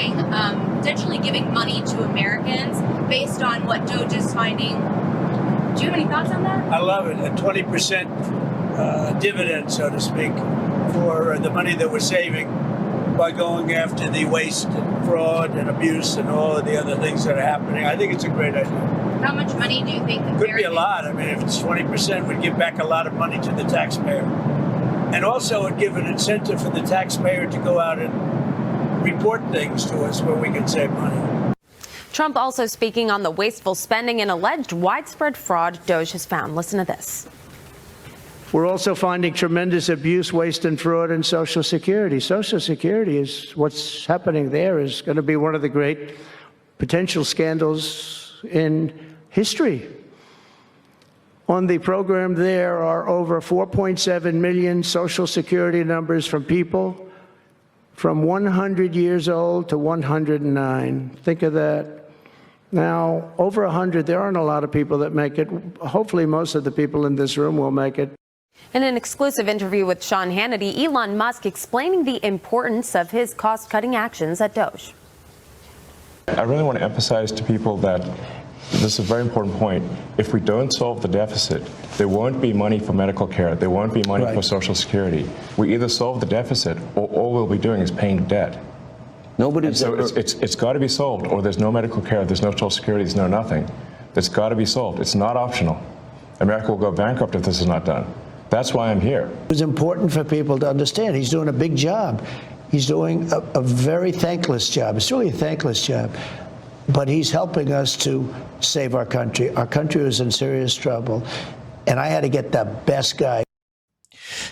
suggesting potentially giving money to Americans based on what DOGE is finding. Do you have any thoughts on that? I love it. A 20% dividend, so to speak, for the money that we're saving by going after the waste and fraud and abuse and all of the other things that are happening. I think it's a great idea. How much money do you think Could be a lot. I mean, if it's 20%, we'd give back a lot of money to the taxpayer. And also it'd give an incentive for the taxpayer to go out and report things to us where we can save money. Trump also speaking on the wasteful spending and alleged widespread fraud DOGE has found. Listen to this. We're also finding tremendous abuse, waste, and fraud in Social Security. Social Security is what's happening there is going to be one of the great potential scandals in history. On the program, there are over 4.7 million Social Security numbers from people from 100 years old to 109. Think of that. Now, over 100, there aren't a lot of people that make it. Hopefully, most of the people in this room will make it. In an exclusive interview with Sean Hannity, Elon Musk explaining the importance of his cost-cutting actions at DOGE. I really want to emphasize to people that this is a very important point. If we don't solve the deficit, there won't be money for medical care. There won't be money for Social Security. We either solve the deficit, or all we'll be doing is paying debt. It's got to be solved, or there's no medical care, there's no Social Security, there's no nothing. That's got to be solved. It's not optional. America will go bankrupt if this is not done. That's why I'm here. It's important for people to understand he's doing a big job. He's doing a very thankless job. It's really a thankless job. But he's helping us to save our country. Our country was in serious trouble. And I had to get the best guy.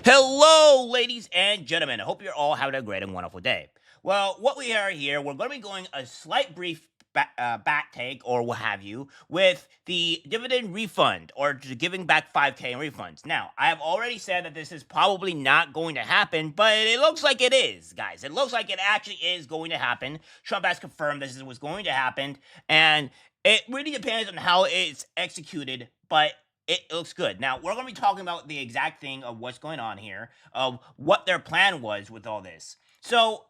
Hello, ladies and gentlemen. I hope you're all having a great and wonderful day. Well, what we are here, we're going to be going a slight brief back take or what have you with the dividend refund or giving back 5K in refunds. Now, I have already said that this is probably not going to happen, but it looks like it is, guys. It looks like it actually is going to happen. Trump has confirmed this was going to happen, and it really depends on how it's executed, but it looks good. Now, we're going to be talking about the exact thing of what's going on here, of what their plan was with all this. So,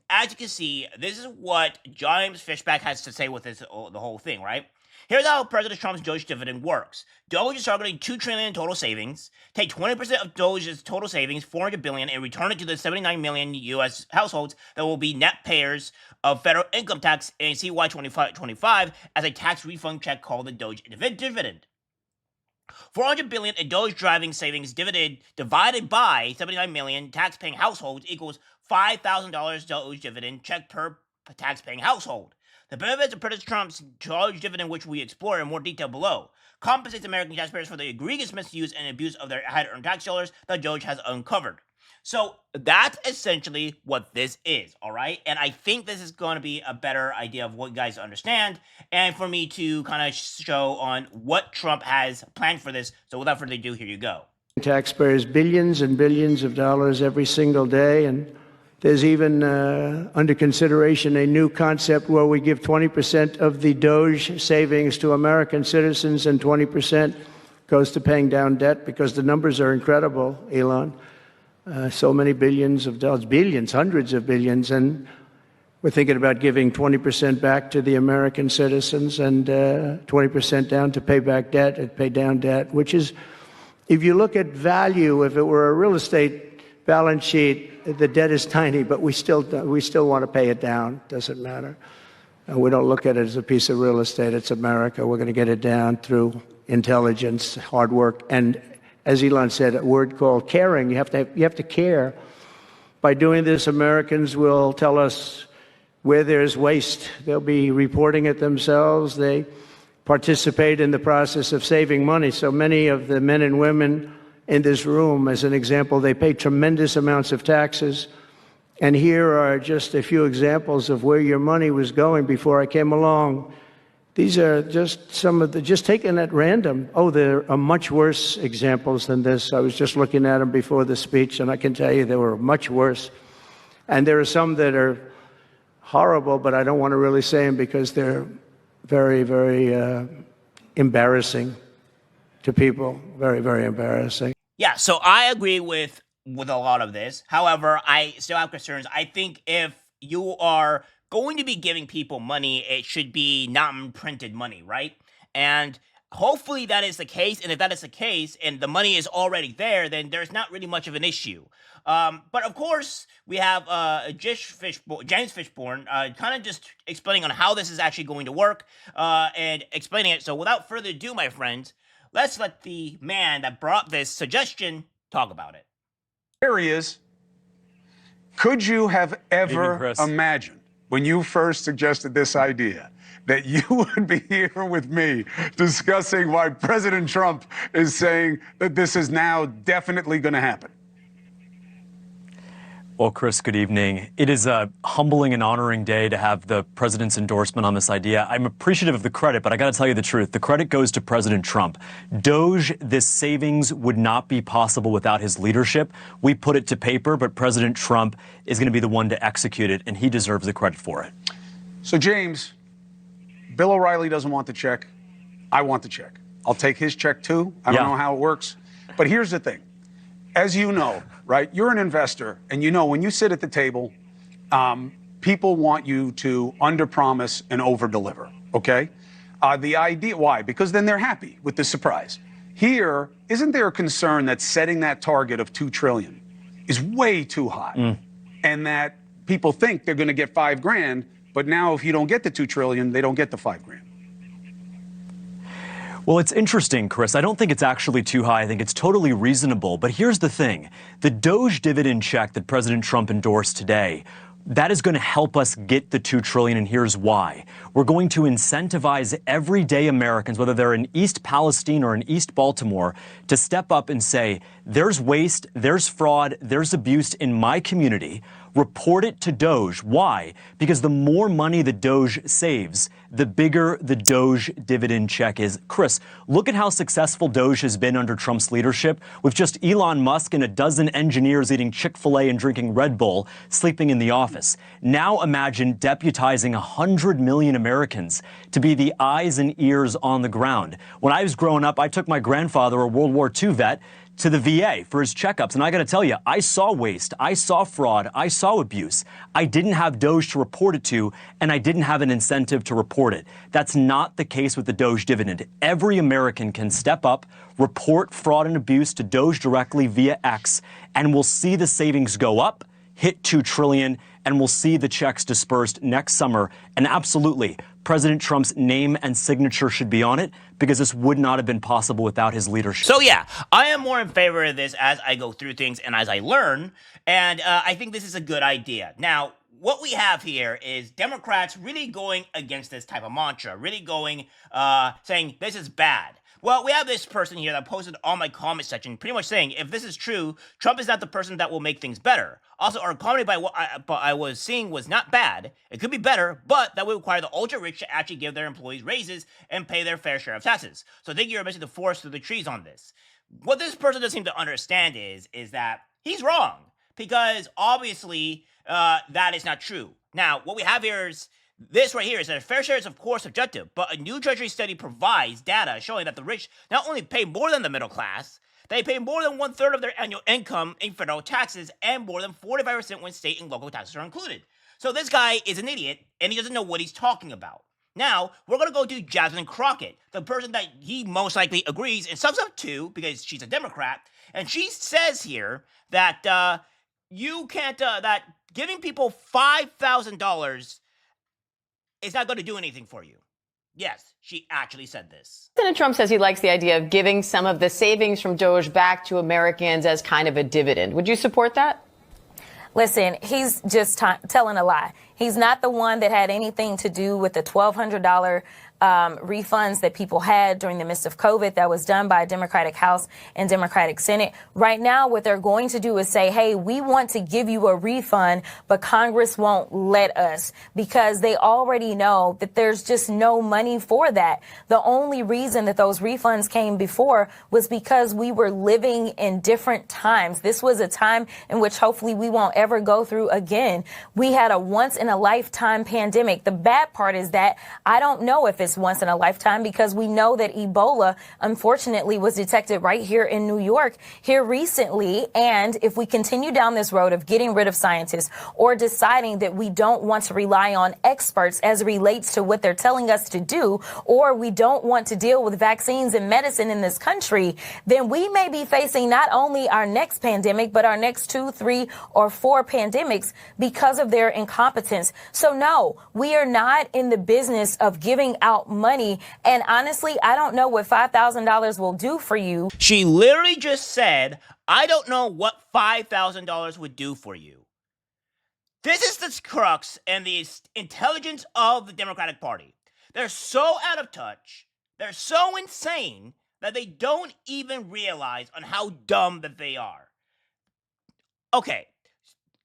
as you can see, this is what James Fishback has to say with this, the whole thing, right? Here's how President Trump's DOGE dividend works. DOGE is targeting $2 trillion in total savings. Take 20% of DOGE's total savings, $400 billion, and return it to the 79 million U.S. households that will be net payers of federal income tax in CY 2025 as a tax refund check called the DOGE dividend. $400 billion in DOGE driving savings dividend divided by 79 million tax-paying households equals $5,000 DOGE dividend check per tax-paying household. The benefits of President Trump's DOGE dividend, which we explore in more detail below, compensates American taxpayers for the egregious misuse and abuse of their hard-earned tax dollars that DOGE has uncovered. So that's essentially what this is, all right? And I think this is going to be a better idea of what you guys understand and for me to kind of show on what Trump has planned for this. So without further ado, here you go. Taxpayers billions and billions of dollars every single day. And there's even under consideration a new concept where we give 20% of the DOGE savings to American citizens and 20% goes to paying down debt because the numbers are incredible, Elon. So many billions of dollars, billions, hundreds of billions, and we're thinking about giving 20% back to the American citizens and 20% down to pay back debt and pay down debt, which is, if you look at value, if it were a real estate balance sheet, the debt is tiny, but we still want to pay it down. Doesn't matter. And we don't look at it as a piece of real estate. It's America. We're going to get it down through intelligence, hard work, and as Elon said, a word called caring. You have to care. By doing this, Americans will tell us where there's waste. They'll be reporting it themselves. They participate in the process of saving money. So many of the men and women in this room, as an example, they pay tremendous amounts of taxes. And here are just a few examples of where your money was going before I came along. These are just some of the, just taken at random. Oh, there are much worse examples than this. I was just looking at them before the speech, and I can tell you they were much worse. And there are some that are horrible, but I don't want to really say them because they're very, very embarrassing to people. Very, very embarrassing. Yeah, so I agree with a lot of this. However, I still have concerns. I think if you are going to be giving people money, it should be non-printed money, right? And hopefully that is the case. And if that is the case and the money is already there, then there's not really much of an issue. But of course, we have James Fishborn kind of just explaining on how this is actually going to work and explaining it. So without further ado, my friends, let's let the man that brought this suggestion talk about it. Here he is. Could you have ever imagined, when you first suggested this idea, that you would be here with me discussing why President Trump is saying that this is now definitely going to happen? Well, Chris, good evening. It is a humbling and honoring day to have the president's endorsement on this idea. I'm appreciative of the credit, but I got to tell you the truth. The credit goes to President Trump. DOGE, this savings would not be possible without his leadership. We put it to paper, but President Trump is going to be the one to execute it, and he deserves the credit for it. So, James, Bill O'Reilly doesn't want the check. I want the check. I'll take his check, too. I don't know how it works. But here's the thing. As you know, right, you're an investor, and you know when you sit at the table, people want you to underpromise and overdeliver, okay? The idea, why? Because then they're happy with the surprise. Here, isn't there a concern that setting that target of $2 trillion is way too high, and that people think they're going to get $5 grand, but now if you don't get the $2 trillion, they don't get the $5 grand? Well, it's interesting, Chris. I don't think it's actually too high. I think it's totally reasonable. But here's the thing. The DOGE dividend check that President Trump endorsed today, that is going to help us get the $2 trillion, and here's why. We're going to incentivize everyday Americans, whether they're in East Palestine or in East Baltimore, to step up and say, there's waste, there's fraud, there's abuse in my community. Report it to DOGE. Why? Because the more money the DOGE saves, the bigger the DOGE dividend check is. Chris, look at how successful DOGE has been under Trump's leadership, with just Elon Musk and a dozen engineers eating Chick-fil-A and drinking Red Bull, sleeping in the office. Now imagine deputizing 100 million Americans to be the eyes and ears on the ground. When I was growing up, I took my grandfather, a World War II vet, to the VA for his checkups. And I got to tell you, I saw waste, I saw fraud, I saw abuse. I didn't have DOGE to report it to, and I didn't have an incentive to report it. That's not the case with the DOGE dividend. Every American can step up, report fraud and abuse to DOGE directly via X, and we'll see the savings go up, hit $2 trillion, and we'll see the checks dispersed next summer. And absolutely, President Trump's name and signature should be on it, because this would not have been possible without his leadership. So yeah, I am more in favor of this as I go through things and as I learn, and I think this is a good idea. Now, what we have here is Democrats really going against this type of mantra, really going, saying this is bad. Well, we have this person here that posted on my comment section pretty much saying, if this is true, Trump is not the person that will make things better. Also, our comedy by what I was seeing was not bad. It could be better, but that would require the ultra-rich to actually give their employees raises and pay their fair share of taxes. So I think you're missing the forest through the trees on this. What this person doesn't seem to understand is that he's wrong, because obviously that is not true. Now, what we have here is this right here is that a fair share is, of course, subjective, but a new Treasury study provides data showing that the rich not only pay more than the middle class, they pay more than 1/3 of their annual income in federal taxes and more than 45% when state and local taxes are included. So this guy is an idiot, and he doesn't know what he's talking about. Now, we're going to go to Jasmine Crockett, the person that he most likely agrees and subs up to because she's a Democrat, and she says here that you can't, that giving people $5,000 is not going to do anything for you. Yes, she actually said this. President Trump says he likes the idea of giving some of the savings from DOGE back to Americans as kind of a dividend. Would you support that? Listen, he's just telling a lie. He's not the one that had anything to do with the $1,200 refunds that people had during the midst of COVID that was done by a Democratic House and Democratic Senate. Right now, what they're going to do is say, hey, we want to give you a refund, but Congress won't let us, because they already know that there's just no money for that. The only reason that those refunds came before was because we were living in different times. This was a time in which hopefully we won't ever go through again. We had a once in a lifetime pandemic. The bad part is that I don't know if this once in a lifetime, because we know that Ebola, unfortunately, was detected right here in New York here recently. And if we continue down this road of getting rid of scientists or deciding that we don't want to rely on experts as it relates to what they're telling us to do, or we don't want to deal with vaccines and medicine in this country, then we may be facing not only our next pandemic, but our next 2, 3, or 4 pandemics because of their incompetence. So no, we are not in the business of giving out money. And honestly, I don't know what $5,000 will do for you. She literally just said, I don't know what $5,000 would do for you. This is the crux and the intelligence of the Democratic Party. They're so out of touch, they're so insane that they don't even realize on how dumb that they are. Okay,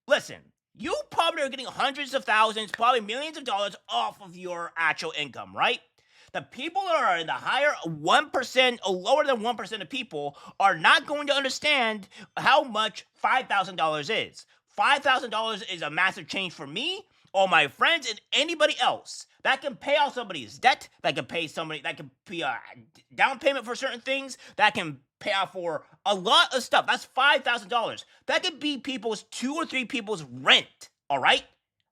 listen, you probably are getting hundreds of thousands, probably millions of dollars off of your actual income, right? The people that are in the higher 1% or lower than 1% of people are not going to understand how much $5,000 is. $5,000 is a massive change for me, all my friends, and anybody else. That can pay off somebody's debt, that can pay somebody, that can be a down payment for certain things, that can pay off for a lot of stuff. That's $5,000. That could be people's 2 or 3 people's rent, all right?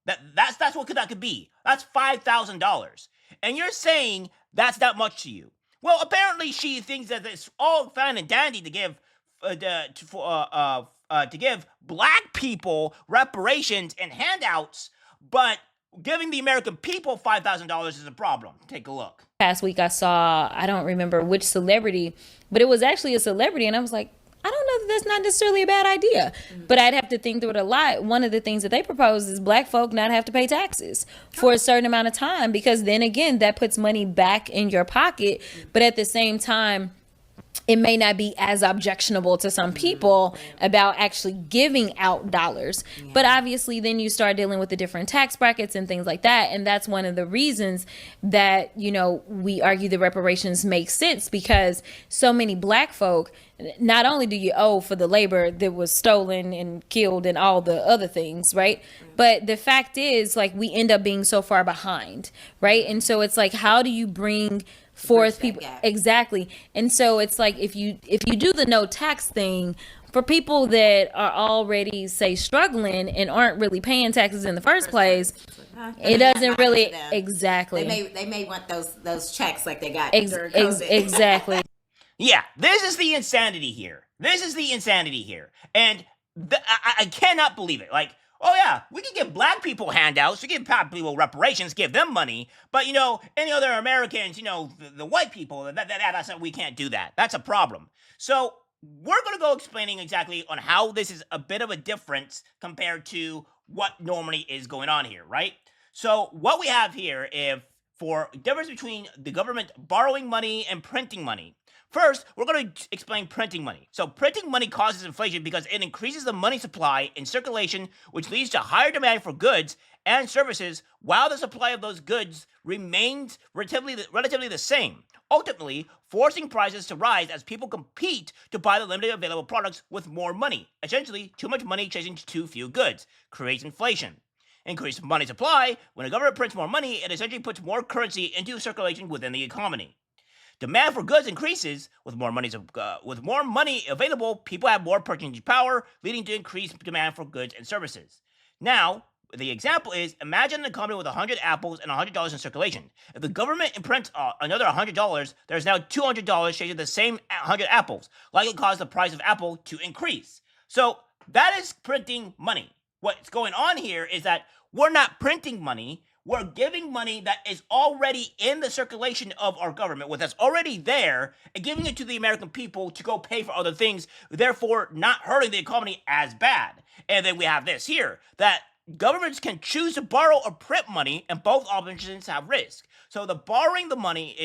That's what that could be. That's $5,000. And you're saying that's not much to you. Well, apparently she thinks that it's all fine and dandy to give to give black people reparations and handouts, but giving the American people $5,000 is a problem. Take a look. Past week I saw, I don't remember which celebrity, but it was actually a celebrity, and I was like, I don't know that that's not necessarily a bad idea, but I'd have to think through it a lot. One of the things that they propose is black folk not have to pay taxes for a certain amount of time, because then again, that puts money back in your pocket, but at the same time, it may not be as objectionable to some people about actually giving out dollars. But obviously then you start dealing with the different tax brackets and things like that. And that's one of the reasons that, you know, we argue the reparations make sense, because so many black folk, not only do you owe for the labor that was stolen and killed and all the other things, right? But the fact is, like, we end up being so far behind, right? And so it's like, how do you bring forth people? Exactly. And so it's like, if you do the no tax thing for people that are already, say, struggling and aren't really paying taxes in the first place, it doesn't really exactly. They may want those checks like they got exactly. Yeah, this is the insanity here. And I cannot believe it. Like, oh yeah, we can give black people handouts, we give black people reparations, give them money, but, you know, any other Americans, you know, the white people, that's we can't do that. That's a problem. So we're going to go explaining exactly on how this is a bit of a difference compared to what normally is going on here, right? So what we have here, if for difference between the government borrowing money and printing money. First, we're going to explain printing money. So printing money causes inflation because it increases the money supply in circulation, which leads to higher demand for goods and services, while the supply of those goods remains relatively the same, ultimately forcing prices to rise as people compete to buy the limited available products with more money. Essentially, too much money chasing too few goods creates inflation. Increased money supply. When a government prints more money, it essentially puts more currency into circulation within the economy. Demand for goods increases. With more money available, people have more purchasing power, leading to increased demand for goods and services. Now, the example is, imagine an economy with 100 apples and $100 in circulation. If the government imprints another $100, there's now $200 chasing the same 100 apples, likely cause the price of apple to increase. So that is printing money. What's going on here is that we're not printing money. We're giving money that is already in the circulation of our government, that's already there, and giving it to the American people to go pay for other things, therefore not hurting the economy as bad. And then we have this here, that governments can choose to borrow or print money, and both options have risk. So the borrowing money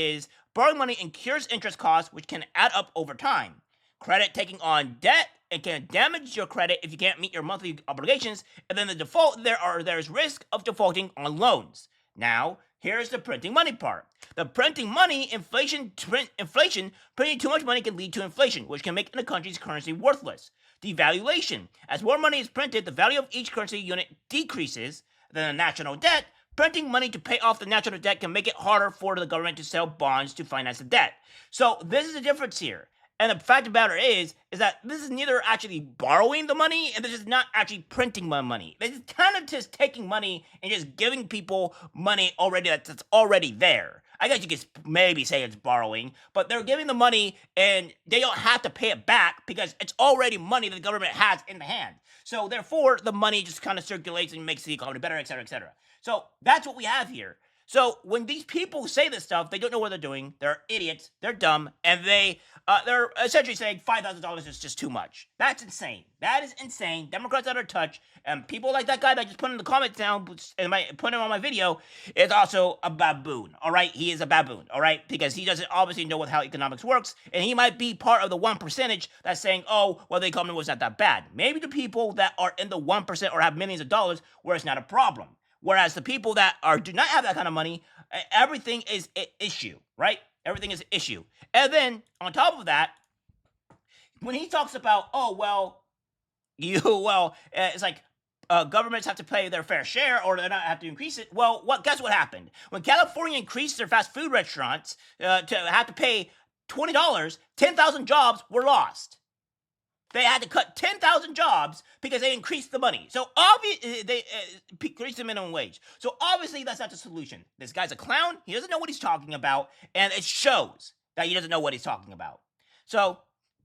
incurs interest costs, which can add up over time. Credit taking on debt, it can damage your credit if you can't meet your monthly obligations, and then the default, there's risk of defaulting on loans. Now, here's the printing money part. The printing money, printing too much money can lead to inflation, which can make the country's currency worthless. Devaluation. As more money is printed, the value of each currency unit decreases. Then the national debt. Printing money to pay off the national debt can make it harder for the government to sell bonds to finance the debt. So this is the difference here. And the fact of the matter is that this is neither actually borrowing the money and this is not actually printing my money. This is kind of just taking money and just giving people money already that's already there. I guess you could maybe say it's borrowing, but they're giving the money and they don't have to pay it back because it's already money that the government has in the hand. So therefore, the money just kind of circulates and makes the economy better, et cetera, et cetera. So that's what we have here. So when these people say this stuff, they don't know what they're doing. They're idiots. They're dumb, and they're essentially saying $5,000 is just too much. That's insane. That is insane. Democrats out of touch, and people like that guy that just put in the comments down and put him on my video is also a baboon. All right, he is a baboon. All right, because he doesn't obviously know how economics works, and he might be part of the 1% that's saying, oh, well, the economy was not that bad. Maybe the people that are in the 1% or have millions of dollars where it's not a problem. Whereas the people that do not have that kind of money, everything is an issue, right? Everything is an issue. And then on top of that, when he talks about, oh, well, it's like governments have to pay their fair share or they not have to increase it. Well, guess what happened? When California increased their fast food restaurants to have to pay $20, 10,000 jobs were lost. They had to cut 10,000 jobs because they increased the money. So obviously, they increased the minimum wage. So obviously, that's not the solution. This guy's a clown. He doesn't know what he's talking about. And it shows that he doesn't know what he's talking about. So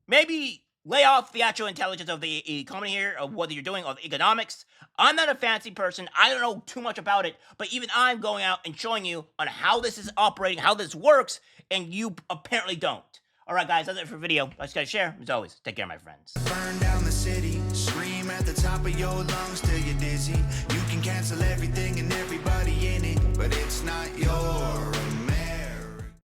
maybe lay off the actual intelligence of the economy here, of what you're doing, of economics. I'm not a fancy person. I don't know too much about it. But even I'm going out and showing you on how this is operating, how this works. And you apparently don't. All right, guys, that's it for the video. Let's guys share. As always, take care, my friends. Burn down the city, scream at the top of your lungs till you're dizzy. You can cancel everything and everybody in it, but it's not your